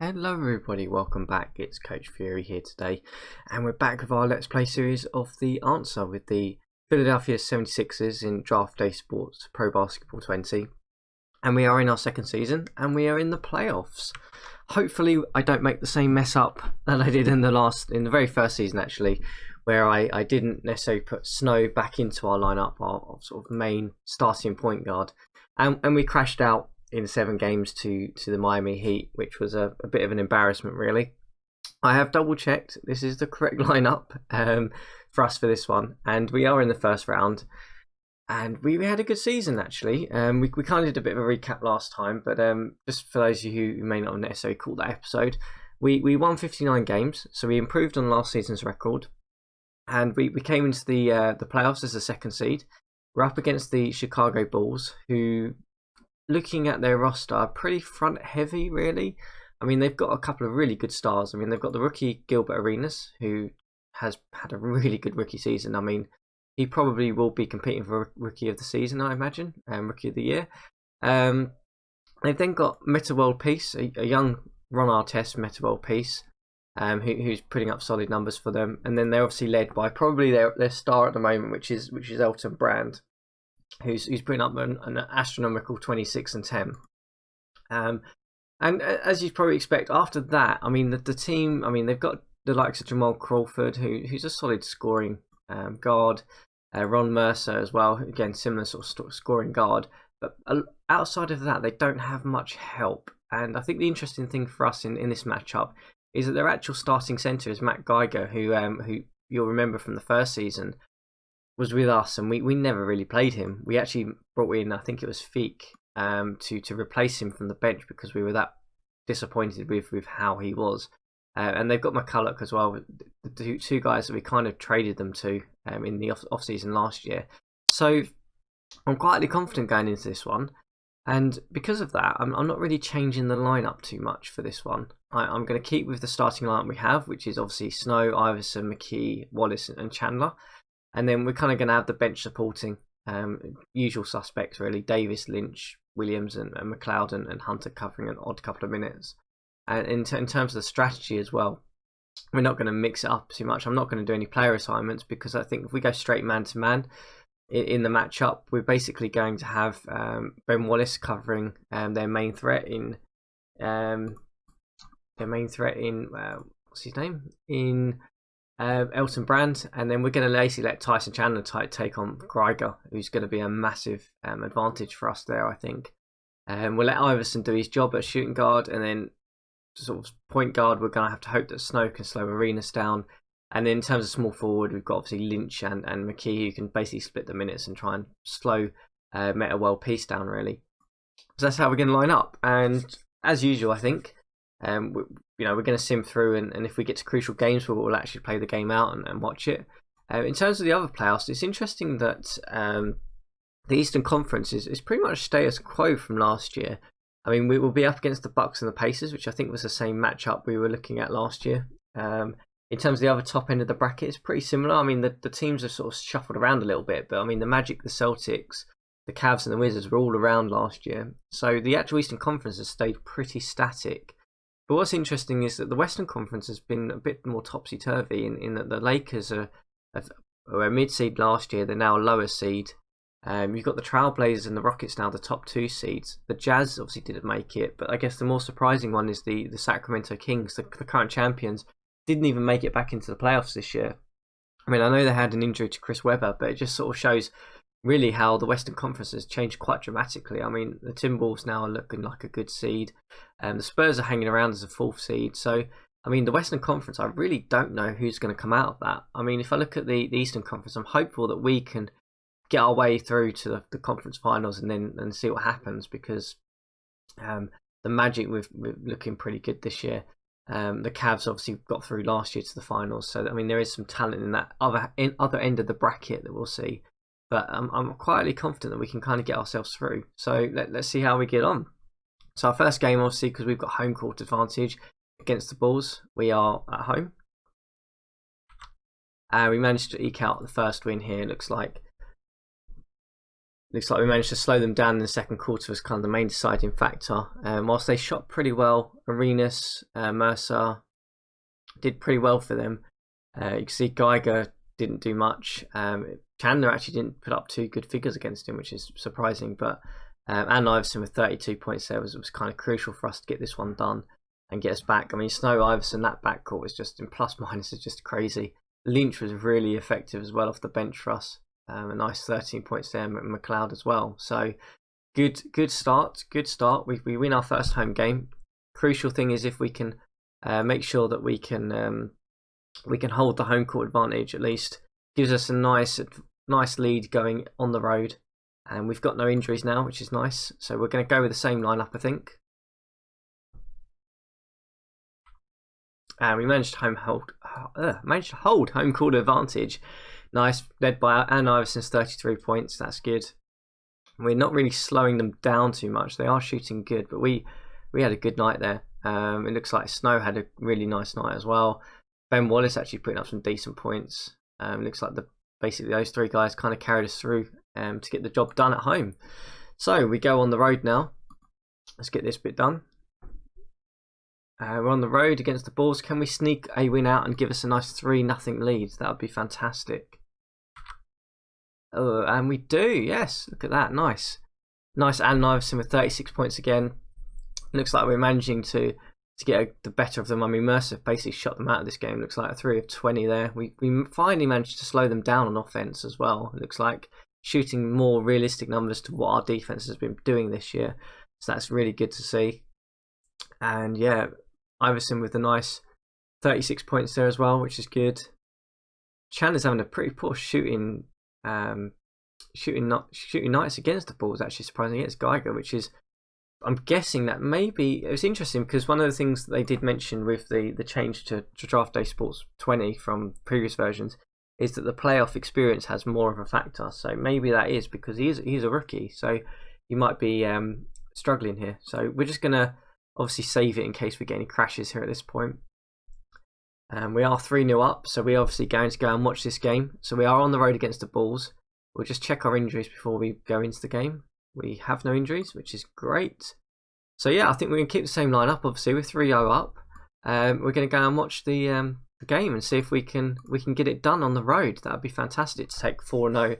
Hello everybody, welcome back. It's CoachFury here today, and we're back with our Let's Play series of The Answer with the Philadelphia 76ers in Draft Day Sports Pro Basketball 20. And we are in our second season, and we are in the playoffs. Hopefully I don't make the same mess up that I did in the very first season actually, where I didn't necessarily put Snow back into our lineup, our sort of main starting point guard. And we crashed out in 7 games to the Miami Heat, which was a bit of an embarrassment, really. I have double checked. This is the correct lineup for us for this one, and we are in the first round. And we had a good season actually. We kind of did a bit of a recap last time, but just for those of you who may not have necessarily caught that episode, we won 59 games, so we improved on last season's record, and we came into the playoffs as a second seed. We're up against the Chicago Bulls, who, looking at their roster, are pretty front heavy, really. I mean, they've got a couple of really good stars. I mean, they've got the rookie Gilbert Arenas, who has had a really good rookie season. I mean, he probably will be competing for rookie of the season, I imagine, rookie of the year. They've then got Meta World Peace, a young Ron Artest Meta World Peace, who's putting up solid numbers for them. And then they're obviously led by probably their star at the moment, which is Elton Brand, who's putting up an astronomical 26 and 10. And as you'd probably expect, after that, I mean, the team, I mean, they've got the likes of Jamal Crawford, who's a solid scoring guard, Ron Mercer as well, again, similar sort of scoring guard. But outside of that, they don't have much help. And I think the interesting thing for us in this matchup is that their actual starting centre is Matt Geiger, who you'll remember from the first season was with us, and we never really played him. We actually brought in, I think it was Feek, to replace him from the bench because we were that disappointed with how he was. And they've got McCulloch as well, the two guys that we kind of traded them to in the off season last year. So I'm quietly confident going into this one, and because of that, I'm not really changing the lineup too much for this one. I'm going to keep with the starting lineup we have, which is obviously Snow, Iverson, McKee, Wallace, and Chandler. And then we're kind of going to have the bench supporting usual suspects, really. Davis, Lynch, Williams, and McLeod and Hunter covering an odd couple of minutes. And in terms of the strategy as well, we're not going to mix it up too much. I'm not going to do any player assignments because I think if we go straight man-to-man in the matchup, we're basically going to have Ben Wallace covering their main threat in... what's his name? In... Elton Brand, and then we're going to basically let Tyson Chandler take on Greiger, who's going to be a massive advantage for us there, I think. We'll let Iverson do his job at shooting guard, and then sort of point guard, we're going to have to hope that Snow can slow Arenas down. And then in terms of small forward, we've got obviously Lynch and McKee, who can basically split the minutes and try and slow Meta World Peace down, really. So that's how we're going to line up, and as usual, I think. We're going to sim through, and if we get to crucial games, we'll actually play the game out and watch it. In terms of the other playoffs, it's interesting that the Eastern Conference is pretty much status quo from last year. I mean, we will be up against the Bucks and the Pacers, which I think was the same matchup we were looking at last year. In terms of the other top end of the bracket, it's pretty similar. I mean, the teams have sort of shuffled around a little bit, but I mean, the Magic, the Celtics, the Cavs and the Wizards were all around last year. So the actual Eastern Conference has stayed pretty static. But what's interesting is that the Western Conference has been a bit more topsy-turvy in that the Lakers were a mid-seed last year. They're now a lower seed. You've got the Trailblazers and the Rockets now the top 2 seeds. The Jazz obviously didn't make it, but I guess the more surprising one is the Sacramento Kings, the current champions, didn't even make it back into the playoffs this year. I mean, I know they had an injury to Chris Webber, but it just sort of shows really how the Western Conference has changed quite dramatically. I mean, the Timberwolves now are looking like a good seed. The Spurs are hanging around as a 4th seed. So, I mean, the Western Conference, I really don't know who's going to come out of that. I mean, if I look at the Eastern Conference, I'm hopeful that we can get our way through to the conference finals and see what happens, because the Magic, we're looking pretty good this year. The Cavs obviously got through last year to the finals. So, I mean, there is some talent in that other end of the bracket that we'll see. But I'm quietly confident that we can kind of get ourselves through. So let's see how we get on. So our first game, obviously, because we've got home court advantage against the Bulls, we are at home. We managed to eke out the first win here, it looks like. Looks like we managed to slow them down in the second quarter was kind of the main deciding factor. Whilst they shot pretty well, Arenas, Mercer did pretty well for them. You can see Geiger didn't do much. Chandler actually didn't put up too good figures against him, which is surprising. But and Iverson with 32 points there was kind of crucial for us to get this one done and get us back. I mean, Snow, Iverson, that backcourt was just in plus minus is just crazy. Lynch was really effective as well off the bench for us. A nice 13 points there, McLeod as well. So good start. We win our first home game. Crucial thing is if we can make sure that we can hold the home court advantage at least. Gives us a nice lead going on the road, and we've got no injuries now, which is nice. So we're going to go with the same lineup, I think. And we managed to hold home court advantage. Nice, led by Ann Iverson's 33 points. That's good. We're not really slowing them down too much. They are shooting good, but we had a good night there. It looks like Snow had a really nice night as well. Ben Wallace actually putting up some decent points. Looks like basically those three guys kind of carried us through to get the job done at home. So we go on the road now. Let's get this bit done. We're on the road against the Bulls. Can we sneak a win out and give us a nice 3-0 lead? That would be fantastic. Oh, and we do. Yes, look at that. Nice. Allen Iverson with 36 points again. Looks like we're managing to get the better of them. I mean, Mercer basically shut them out of this game. Looks like a 3 of 20 there. We finally managed to slow them down on offense as well. It looks like shooting more realistic numbers to what our defense has been doing this year. So that's really good to see. And yeah, Iverson with a nice 36 points there as well, which is good. Chandler's having a pretty poor shooting nights against the Bulls, actually surprisingly against Geiger, which is, I'm guessing that maybe, it was interesting because one of the things that they did mention with the change to Draft Day Sports 20 from previous versions is that the playoff experience has more of a factor. So maybe that is because he's a rookie, so he might be struggling here. So we're just going to obviously save it in case we get any crashes here at this point. We are 3-0 up, so we're obviously going to go and watch this game. So we are on the road against the Bulls. We'll just check our injuries before we go into the game. We have no injuries, which is great. So yeah, I think we're going to keep the same lineup. Obviously, we're 3-0 up. We're going to go and watch the game and see if we can get it done on the road. That would be fantastic to take 4-0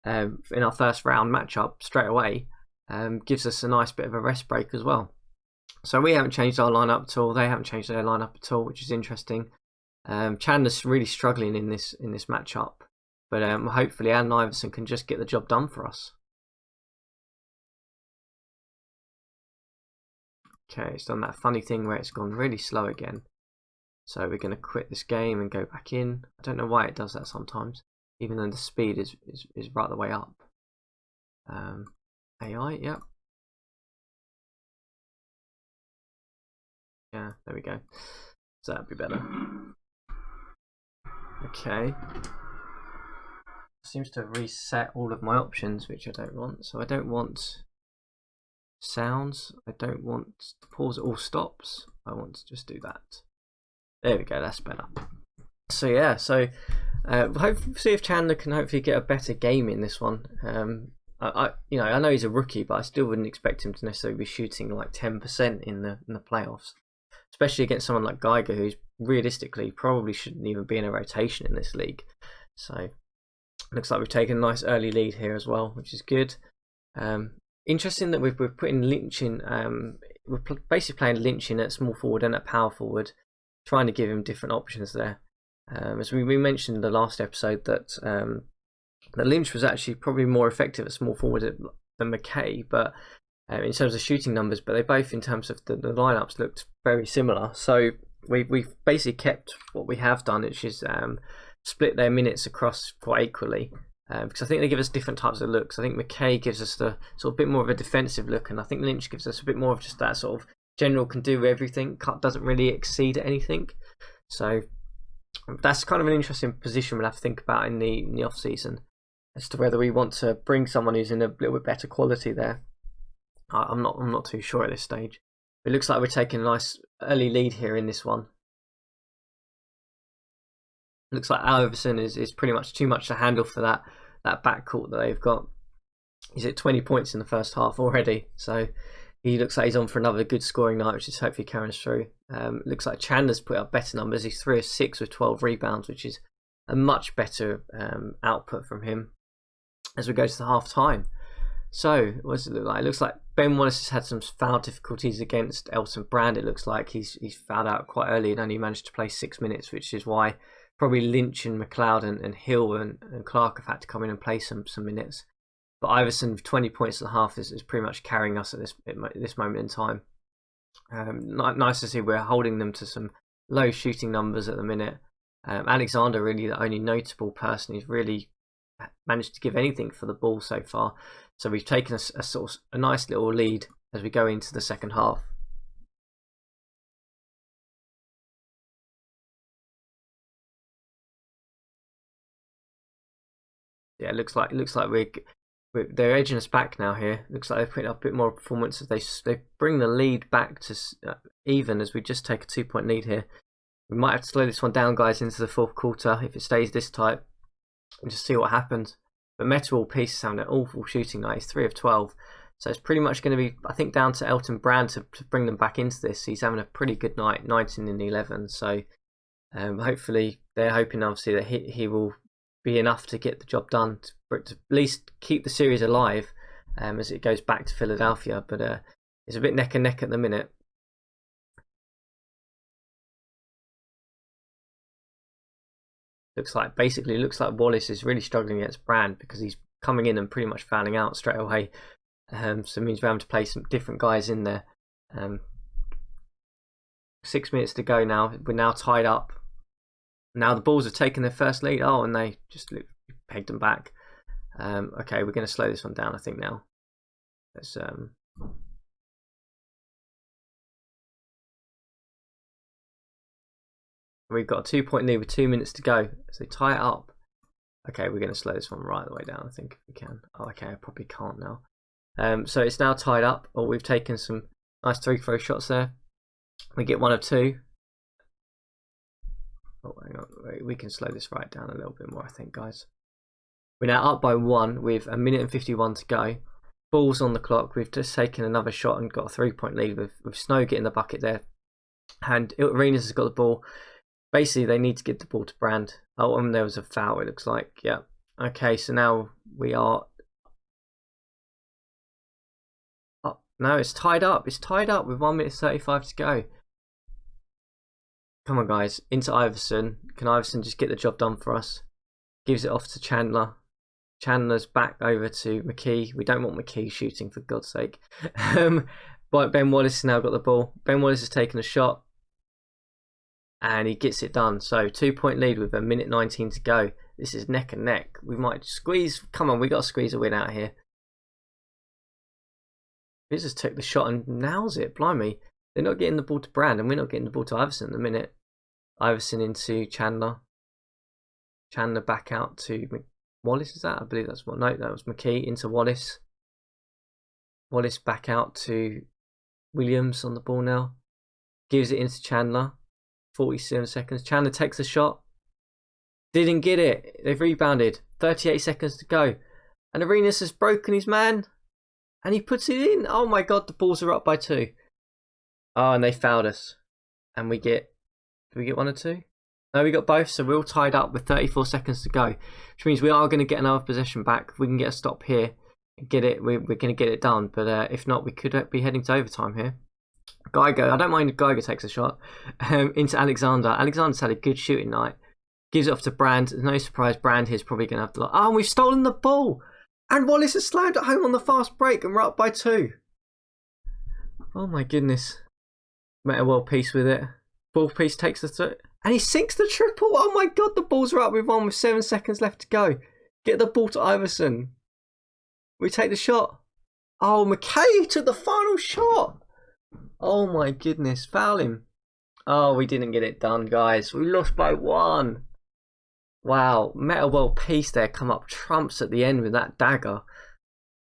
in our first round matchup straight away. Gives us a nice bit of a rest break as well. So we haven't changed our lineup at all. They haven't changed their lineup at all, which is interesting. Chandler's really struggling in this matchup, but hopefully Allen Iverson can just get the job done for us. Okay, it's done that funny thing where it's gone really slow again. So we're going to quit this game and go back in. I don't know why it does that sometimes, even though the speed is right the way up. AI, yep. Yeah, there we go. So that'd be better. Okay. Seems to reset all of my options, which I don't want. So I don't want sounds. I don't want to pause all stops. I want to just do that. There we go. That's better. So yeah. So hopefully, see if Chandler can hopefully get a better game in this one. I know he's a rookie, but I still wouldn't expect him to necessarily be shooting like 10% in the playoffs, especially against someone like Geiger, who's realistically probably shouldn't even be in a rotation in this league. So looks like we've taken a nice early lead here as well, which is good. Interesting that we're putting Lynch in. We're basically playing Lynch in at small forward and at power forward, trying to give him different options there. As we mentioned in the last episode that Lynch was actually probably more effective at small forward than McKay, but in terms of shooting numbers, but they both, in terms of the lineups, looked very similar. So we've basically kept what we have done, which is split their minutes across quite equally, because I think they give us different types of looks. I think McKay gives us the sort of bit more of a defensive look, and I think Lynch gives us a bit more of just that sort of general can do everything, doesn't really exceed anything. So that's kind of an interesting position we'll have to think about in the off season as to whether we want to bring someone who's in a little bit better quality there. I'm not too sure at this stage. It looks like we're taking a nice early lead here in this one. Looks like Iverson is pretty much too much to handle for that backcourt that they've got. He's at 20 points in the first half already, so he looks like he's on for another good scoring night, which is hopefully carrying us through. Looks like Chandler's put up better numbers. He's 3 of 6 with 12 rebounds, which is a much better output from him as we go to the half time. So, what does it look like? It looks like Ben Wallace has had some foul difficulties against Elton Brand. It looks like he's fouled out quite early and only managed to play 6 minutes, which is why probably Lynch and McLeod and Hill and Clark have had to come in and play some minutes. But Iverson, with 20 points at the half, is pretty much carrying us at this moment in time. Nice to see we're holding them to some low shooting numbers at the minute. Alexander, really the only notable person who's really managed to give anything for the ball so far. So we've taken a sort of a nice little lead as we go into the second half. Yeah, it looks like they're edging us back now here. Looks like they're putting up a bit more performance as they bring the lead back to even as we just take a 2-point lead here. We might have to slow this one down, guys, into the fourth quarter if it stays this tight and just see what happens. But Meta World Peace is having an awful shooting night. He's 3 of 12. So it's pretty much going to be, I think, down to Elton Brand to bring them back into this. He's having a pretty good night, 19 and 11. So hopefully they're hoping, obviously, that he will be enough to get the job done, for it to at least keep the series alive as it goes back to Philadelphia. But it's a bit neck and neck at the minute. Looks like Wallace is really struggling against Brand because he's coming in and pretty much fouling out straight away. So it means we're having to play some different guys in there. 6 minutes to go now. We're now tied up. Now the Bulls have taken their first lead. Oh, and they just pegged them back. Okay, we're going to slow this one down, I think, now. Let's we've got a 2-point lead with 2 minutes to go. So they tie it up. Okay, we're going to slow this one right the way down, I think, if we can. Oh, okay, I probably can't now. So it's now tied up. Or we've taken some nice 3-throw shots there. We get 1 of 2. Oh, hang on. Wait, we can slow this right down a little bit more, I think, guys. We're now up by 1 with a minute and 51 to go. Ball's on the clock. We've just taken another shot and got a 3-point lead with Snow getting the bucket there. And Arenas has got the ball. Basically, they need to get the ball to Brand. Oh, and there was a foul, it looks like. Yeah. Okay, so now we are... Oh, no, it's tied up. It's tied up with 1 minute 35 to go. Come on, guys. Into Iverson. Can Iverson just get the job done for us? Gives it off to Chandler. Chandler's back over to McKee. We don't want McKee shooting, for God's sake. But Ben Wallace has now got the ball. Ben Wallace has taken a shot. And he gets it done. So 2-point lead with a minute 19 to go. This is neck and neck. We might squeeze. Come on, we got to squeeze a win out here. He just took the shot and nails it. Blimey. They're not getting the ball to Brand, and we're not getting the ball to Iverson at the minute. Iverson into Chandler. Chandler back out to Wallace, is that? I believe that's what. No, that was McKee into Wallace. Wallace back out to Williams on the ball now. Gives it into Chandler. 47 seconds. Chandler takes the shot. Didn't get it. They've rebounded. 38 seconds to go. And Arenas has broken his man. And he puts it in. Oh my God, the Bulls are up by 2. Oh, and they fouled us. And we get... Do we get 1 or 2? No, we got both. So we're all tied up with 34 seconds to go. Which means we are going to get another possession back. If we can get a stop here, get it, we're going to get it done. But if not, we could be heading to overtime here. Geiger, I don't mind if Geiger takes a shot. Into Alexander. Alexander's had a good shooting night. Gives it off to Brand. No surprise, Brand here's probably going to have to... Oh, and we've stolen the ball. And Wallace has slammed it home on the fast break and we're up by 2. Oh my goodness. Meta World Peace with it. Ball Peace takes the... And he sinks the triple. Oh my God, the Bulls are up with 1 with 7 seconds left to go. Get the ball to Iverson. We take the shot. Oh, McKay took the final shot. Oh my goodness, foul him. Oh, we didn't get it done, guys. We lost by 1. Wow, Meta World Peace there come up trumps at the end with that dagger.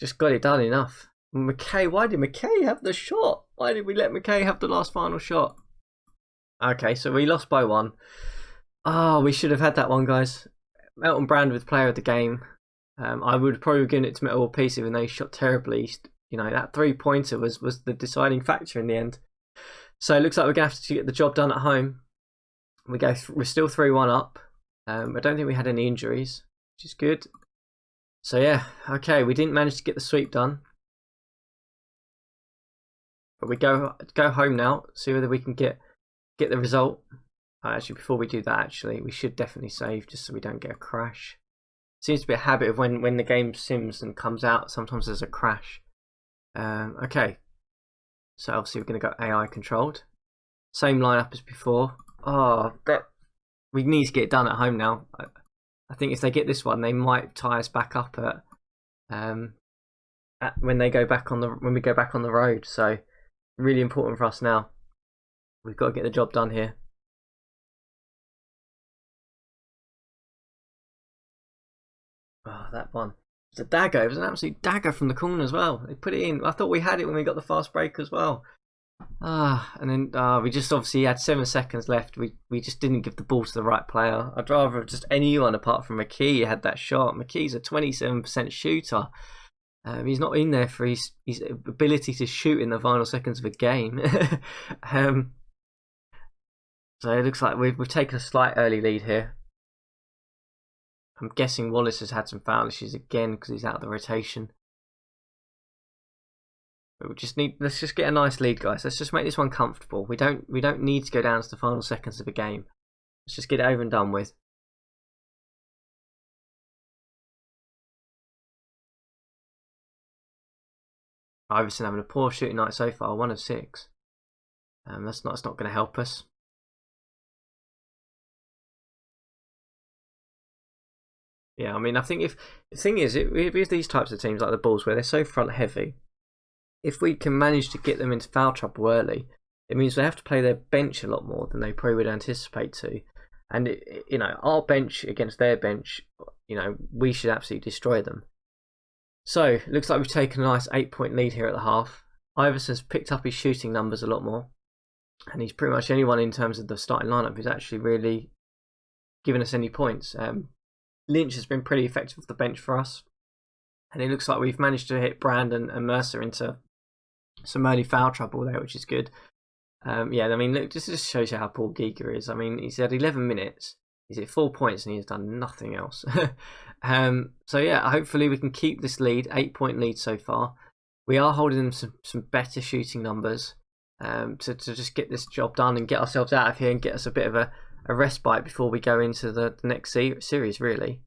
Just got it done enough. McKay, why did McKay have the shot? Why did we let McKay have the last final shot? Okay, so we lost by 1. Oh, we should have had that one, guys. Elton Brand with player of the game. I would probably have given it to Metal World Peace even though he shot terribly. You know, that 3-pointer was the deciding factor in the end. So it looks like we're going to have to get the job done at home. We're still 3-1 up. I don't think we had any injuries, which is good. So yeah, okay, we didn't manage to get the sweep done. But we go home now, see whether we can get the result. Actually, before we do that, actually, we should definitely save just so we don't get a crash. Seems to be a habit of when the game sims and comes out, sometimes there's a crash. Okay, so obviously we're going to go AI controlled. Same lineup as before. Oh, we need to get it done at home now. I think if they get this one, they might tie us back up when we go back on the road. So really important for us now. We've got to get the job done here. Oh, that one. It was a dagger. It was an absolute dagger from the corner as well. They put it in. I thought we had it when we got the fast break as well. And then we just obviously had 7 seconds left. We just didn't give the ball to the right player. I'd rather just anyone apart from McKee had that shot. McKee's a 27% shooter. He's not in there for his ability to shoot in the final seconds of a game. So it looks like we've taken a slight early lead here. I'm guessing Wallace has had some foul issues again because he's out of the rotation. But let's just get a nice lead, guys. Let's just make this one comfortable. We don't need to go down to the final seconds of a game. Let's just get it over and done with. Iverson having a poor shooting night so far, 1 of 6. That's not going to help us. Yeah, I mean, I think the thing is, with these types of teams like the Bulls, where they're so front heavy, if we can manage to get them into foul trouble early, it means they have to play their bench a lot more than they probably would anticipate to. And you know, our bench against their bench, you know, we should absolutely destroy them. So it looks like we've taken a nice 8-point lead here at the half. Iverson's picked up his shooting numbers a lot more, and he's pretty much anyone in terms of the starting lineup who's actually really given us any points. Lynch has been pretty effective off the bench for us, and it looks like we've managed to hit Brandon and Mercer into some early foul trouble there, which is good. Yeah, I mean, look, this just shows you how poor Giga is. I mean, he's had 11 minutes, he's hit 4 points, and he's done nothing else. So yeah, hopefully we can keep this lead, 8-point lead so far. We are holding them some better shooting numbers to just get this job done and get ourselves out of here and get us a bit of a respite before we go into the next series. Really,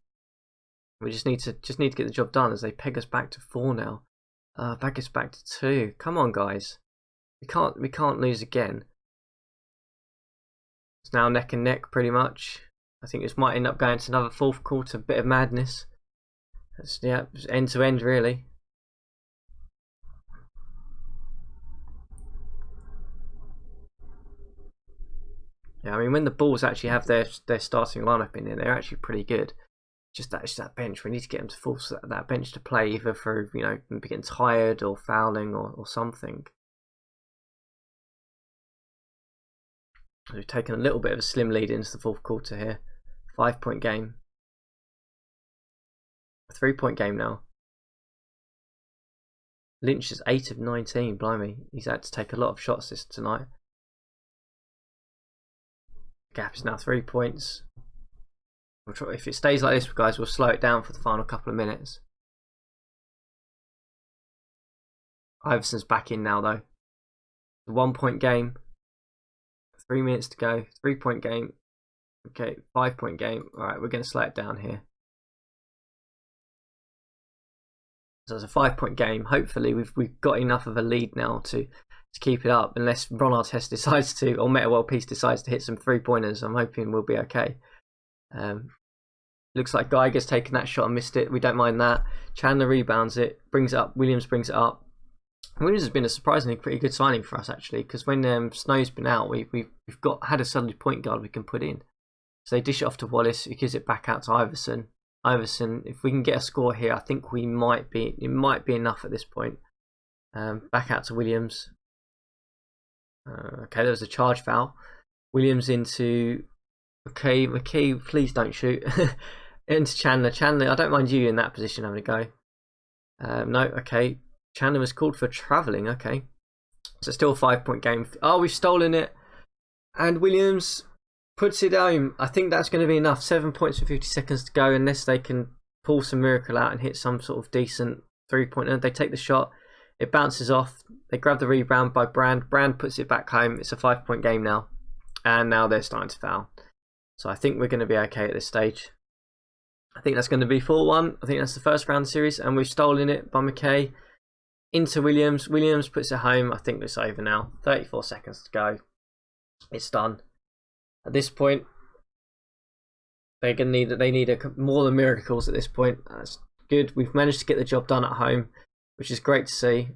we just need to get the job done as they peg us back to 4 now. Peg us back to 2. Come on, guys, we can't lose again. It's now neck and neck pretty much. I think this might end up going to another 4th quarter bit of madness. It's end to end really. Yeah, I mean, when the Bulls actually have their starting lineup in there, they're actually pretty good. Just that bench. We need to get them to force that bench to play, either through, you know, getting tired or fouling or something. We've taken a little bit of a slim lead into the 4th quarter here. 5-point game. A 3-point game now. Lynch is 8 of 19. Blimey, he's had to take a lot of shots tonight. Gap is now 3 points. If it stays like this, guys, we'll slow it down for the final couple of minutes. Iverson's back in now, though. 1-point game. 3 minutes to go. 3-point game. Okay, 5-point game. Alright, we're going to slow it down here. So it's a 5-point game. Hopefully we've got enough of a lead now to keep it up, unless Ron Artest decides to, or Meta World Peace decides to hit some 3-pointers. I'm hoping we'll be okay. Looks like Geiger's taken that shot and missed it. We don't mind that. Chandler rebounds it, brings it up. Williams brings it up. Williams has been a surprisingly pretty good signing for us, actually, because when Snow's been out, we've had a solid point guard we can put in. So they dish it off to Wallace, who gives it back out to Iverson. Iverson, if we can get a score here, I think it might be enough at this point. Back out to Williams. Okay, there was a charge foul. Williams into... Okay, McKee, please don't shoot. Into Chandler. Chandler, I don't mind you in that position having a go. No, okay. Chandler was called for travelling. Okay, so still a 5-point game. Oh, we've stolen it, and Williams puts it home. I think that's going to be enough. 7 points with 50 seconds to go, unless they can pull some miracle out and hit some sort of decent 3-pointer. They take the shot. It bounces off. They grab the rebound by Brand. Brand puts it back home. It's a 5-point game now, and now they're starting to foul. So I think we're going to be okay at this stage. I think that's going to be 4-1. I think that's the first round series, and we've stolen it by McKay. Into Williams. Williams puts it home. I think it's over now. 34 seconds to go. It's done. At this point, they need more than miracles at this point. That's good. We've managed to get the job done at home, which is great to see.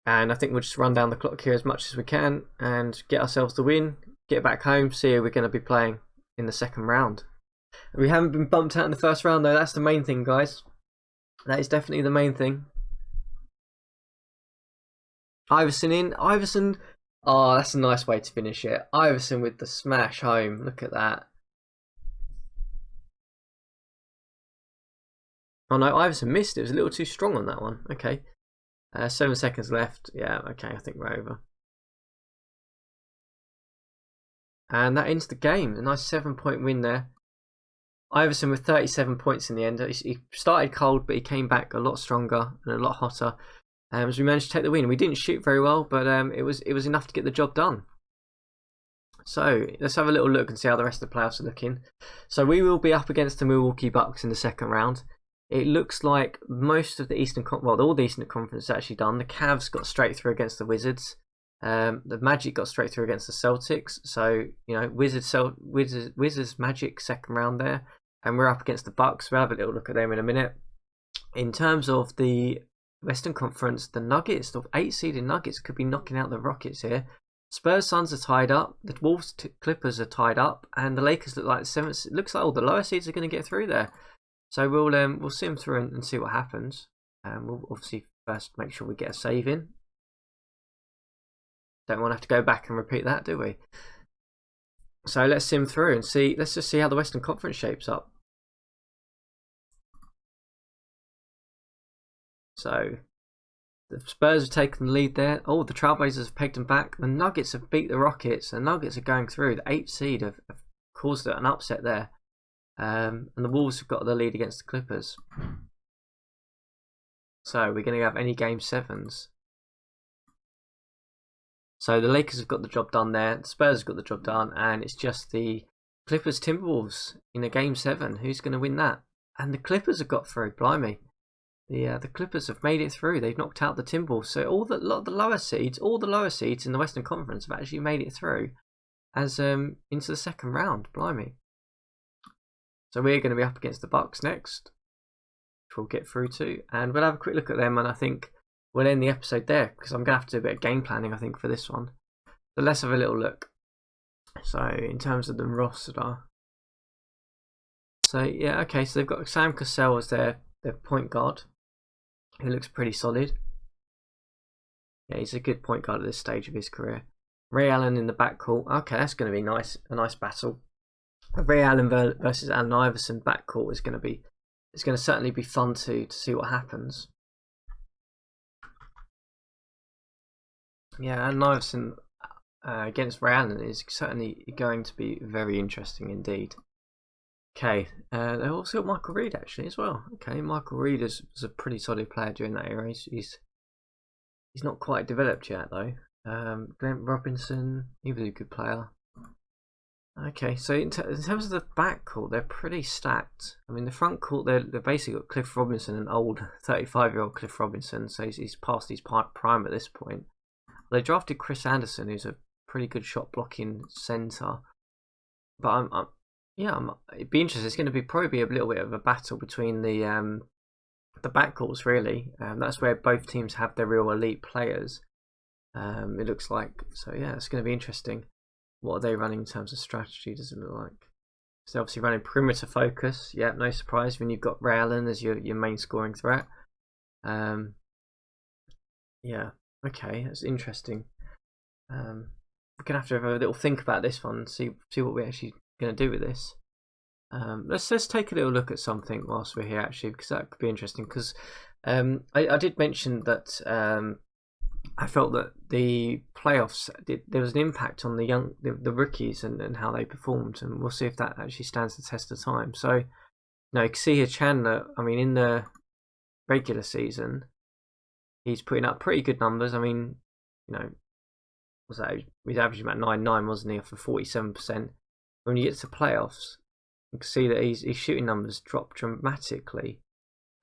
And I think we'll just run down the clock here as much as we can and get ourselves the win. Get back home. See who we're going to be playing in the second round. We haven't been bumped out in the first round though. That's the main thing, guys. That is definitely the main thing. Iverson in. Iverson. Oh, that's a nice way to finish it. Iverson with the smash home. Look at that. Oh no, Iverson missed. It was a little too strong on that one. Okay. 7 seconds left. Yeah, okay. I think we're over. And that ends the game. A nice 7-point win there. Iverson with 37 points in the end. He started cold, but he came back a lot stronger and a lot hotter. As we managed to take the win. We didn't shoot very well, but it was enough to get the job done. So let's have a little look and see how the rest of the playoffs are looking. So we will be up against the Milwaukee Bucks in the second round. It looks like most of the Eastern Conference, well, all the Eastern Conference is actually done. The Cavs got straight through against the Wizards. The Magic got straight through against the Celtics. So Wizards Magic second round there, and we're up against the Bucks. We'll have a little look at them in a minute. In terms of the Western Conference, the Nuggets, the 8-seeded Nuggets, could be knocking out the Rockets here. Spurs Suns are tied up. The Wolves Clippers are tied up, and the Lakers look like the seventh. It looks like all the lower seeds are going to get through there. So we'll see them through and see what happens. We'll obviously first make sure we get a save in. Don't want to have to go back and repeat that, do we? So let's sim through and see. Let's just see how the Western Conference shapes up. So the Spurs have taken the lead there. Oh, the Trailblazers have pegged them back. The Nuggets have beat the Rockets. The Nuggets are going through. The 8th seed have caused an upset there. And the Wolves have got the lead against the Clippers. So we're going to have any game 7s. So the Lakers have got the job done there. The Spurs have got the job done. And it's just the Clippers Timberwolves in a game 7. Who's going to win that? And the Clippers have got through. Blimey. The Clippers have made it through. They've knocked out the Timberwolves. So all the lower seeds in the Western Conference have actually made it through as into the second round. Blimey. So we're going to be up against the Bucks next, which we'll get through to, and we'll have a quick look at them. And I think we'll end the episode there because I'm going to have to do a bit of game planning, I think, for this one. So let's have a little look. So in terms of the roster, so yeah, okay. So they've got Sam Cassell as their point guard. He looks pretty solid. Yeah, he's a good point guard at this stage of his career. Ray Allen in the backcourt. Okay, that's going to be nice. A nice battle. Ray Allen versus Allen Iverson backcourt is going to certainly be fun to see what happens. Yeah, Allen Iverson against Ray Allen is certainly going to be very interesting indeed. Okay, they've also got Michael Reed actually as well. Okay, Michael Reed was a pretty solid player during that era. He's not quite developed yet though. Glenn Robinson, he was a good player. Okay, so in terms of the backcourt, they're pretty stacked. I mean, the front court, they've basically got Cliff Robinson, an old 35-year-old Cliff Robinson, so he's past his prime at this point. They drafted Chris Anderson, who's a pretty good shot blocking centre. But it'd be interesting. It's going to probably be a little bit of a battle between the backcourts, really. That's where both teams have their real elite players. It looks like. So yeah, it's going to be interesting. What are they running in terms of strategy? Does it look like? So they're obviously running perimeter focus. Yeah, no surprise when you've got Ray Allen as your main scoring threat. Yeah, okay, that's interesting. We're gonna have to have a little think about this one and see what we're actually gonna do with this. Let's take a little look at something whilst we're here, actually, because that could be interesting. Because I did mention that I felt that the playoffs there was an impact on the rookies and how they performed, and we'll see if that actually stands the test of time. So, you can see here Chandler. I mean, in the regular season, he's putting up pretty good numbers. I mean, was that he's averaging about 9.9, wasn't he, for 47%? When you get to playoffs, you can see that his shooting numbers drop dramatically.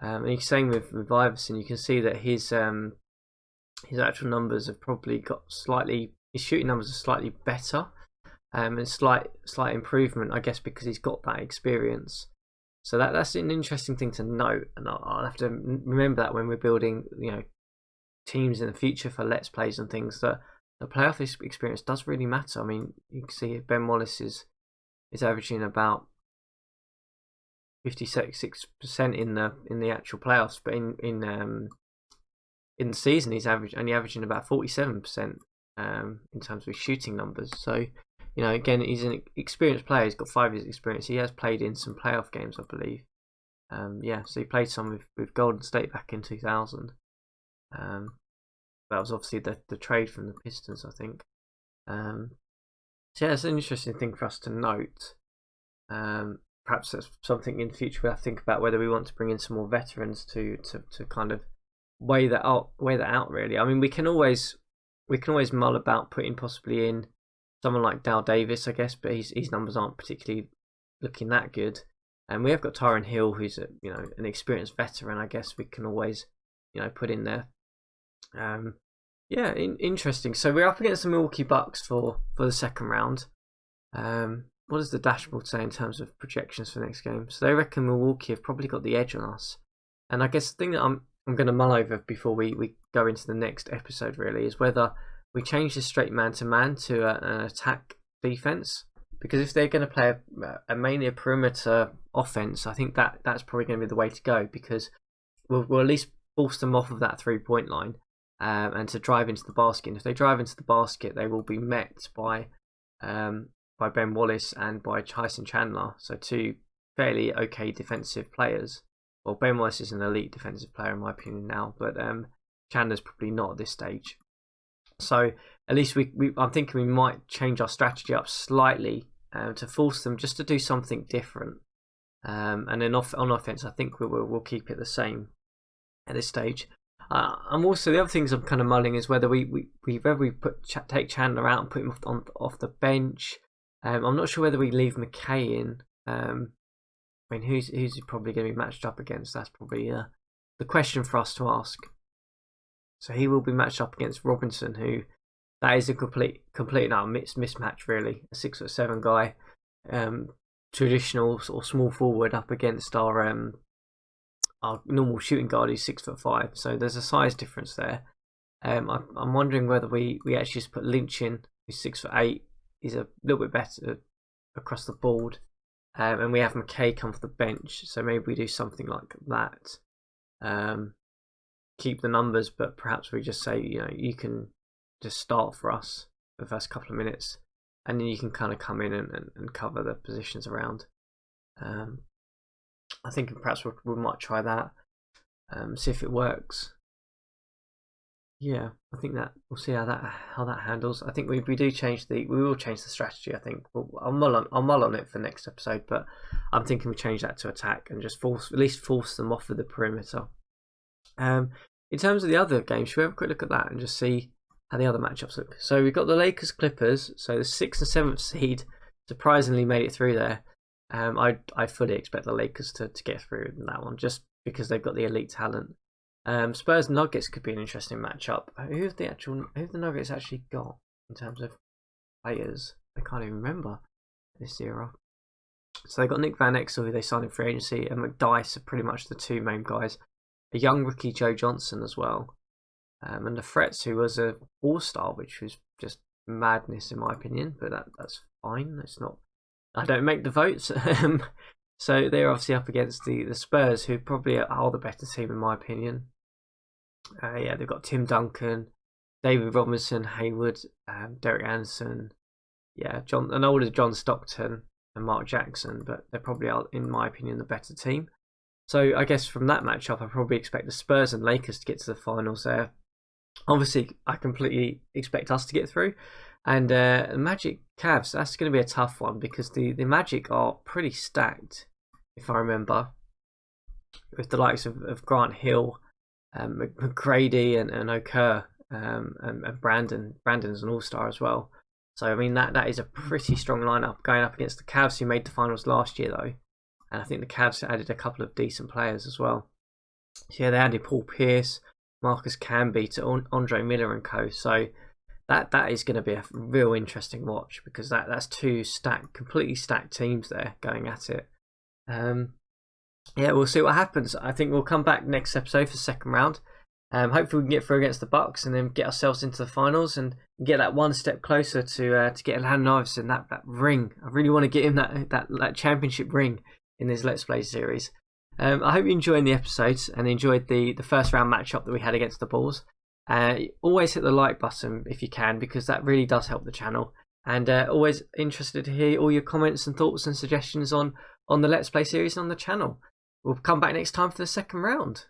And same with Iverson. You can see that his actual numbers have probably got his shooting numbers are slightly better, and slight improvement, I guess, because he's got that experience. So that's an interesting thing to note, and I'll have to remember that when we're building, teams in the future for Let's Plays and things, that the playoff experience does really matter. I mean, you can see Ben Wallace is averaging about 56% in the actual playoffs, but in the season he's only averaging about 47% in terms of his shooting numbers. So, again, he's an experienced player. He's got 5 years experience. He has played in some playoff games, I believe. So he played some with Golden State back in 2000. That was obviously the trade from the Pistons, I think. So yeah, it's an interesting thing for us to note. Perhaps that's something in the future we'll have to think about, whether we want to bring in some more veterans to kind of weigh that out. Really, I mean, we can always mull about putting possibly in someone like Dal Davis, I guess, but his numbers aren't particularly looking that good. And we have got Tyron Hill, who's an experienced veteran. I guess we can always put in there. Interesting. So we're up against the Milwaukee Bucks for the second round. What does the dashboard say in terms of projections for the next game? So they reckon Milwaukee have probably got the edge on us. And I guess the thing that I'm going to mull over before we go into the next episode really is whether we change the straight man-to-man to an attack defense. Because if they're going to play mainly a perimeter offense, I think that's probably going to be the way to go, because we'll at least force them off of that 3-point line and to drive into the basket. And if they drive into the basket, they will be met by Ben Wallace and by Tyson Chandler, so 2 fairly okay defensive players. Well, Ben Wallace is an elite defensive player in my opinion now, but Chandler's probably not at this stage. So at least I'm thinking we might change our strategy up slightly to force them just to do something different. And then on offense, I think we'll keep it the same at this stage. I'm also, the other things I'm kind of mulling is whether we take Chandler out and put him off the bench. I'm not sure whether we leave McKay in. I mean, who's he probably going to be matched up against? That's probably the question for us to ask. So he will be matched up against Robinson, who that is a complete mismatch really. A 6'7" guy, traditional sort of small forward up against our normal shooting guard who's 6'5". So there's a size difference there. I'm wondering whether we actually just put Lynch in, who's 6'8". He's a little bit better across the board, and we have McKay come off the bench. So maybe we do something like that. Keep the numbers, but perhaps we just say, you can just start for us for the first couple of minutes, and then you can kind of come in and cover the positions around. I think perhaps we might try that, see if it works. Yeah, I think that we'll see how that handles. I think we will change the strategy. I think I'll mull on it for next episode, but I'm thinking we change that to attack and just at least force them off of the perimeter. In terms of the other games, should we have a quick look at that and just see how the other matchups look? So we've got the Lakers Clippers. So the 6th and 7th seed surprisingly made it through there. I fully expect the Lakers to get through in that one, just because they've got the elite talent. Spurs Nuggets could be an interesting matchup. Who have the Nuggets actually got in terms of players? I can't even remember this era. So they got Nick Van Exel, who they signed in free agency, and McDyess are pretty much the 2 main guys. A young rookie Joe Johnson as well, and the Frets, who was a all-star, which was just madness in my opinion, but that's fine. It's not. I don't make the votes. So they're obviously up against the Spurs, who probably are the better team in my opinion. They've got Tim Duncan, David Robinson, Hayward, Derek Anderson, an older John Stockton, and Mark Jackson, but they probably are, in my opinion, the better team. So I guess from that matchup, I probably expect the Spurs and Lakers to get to the finals there. Obviously, I completely expect us to get through. And Magic Cavs, that's going to be a tough one because the Magic are pretty stacked, if I remember, with the likes of Grant Hill, McGrady, and Okur, and Brandon. Brandon's an all-star as well. So, I mean, that is a pretty strong lineup going up against the Cavs, who made the finals last year, though. And I think the Cavs added a couple of decent players as well. So, yeah, they added Paul Pierce, Marcus Camby to Andre Miller and co. So that is going to be a real interesting watch because that's two completely stacked teams there going at it. Yeah, we'll see what happens. I think we'll come back next episode for the second round. Hopefully we can get through against the Bucks and then get ourselves into the finals and get that one step closer to get Landon Iverson that ring. I really want to get him that championship ring in this Let's Play series. I hope you enjoyed the episodes and enjoyed the first round matchup that we had against the Bulls. Always hit the like button if you can, because that really does help the channel. And always interested to hear all your comments and thoughts and suggestions on the Let's Play series on the channel. We'll come back next time for the second round.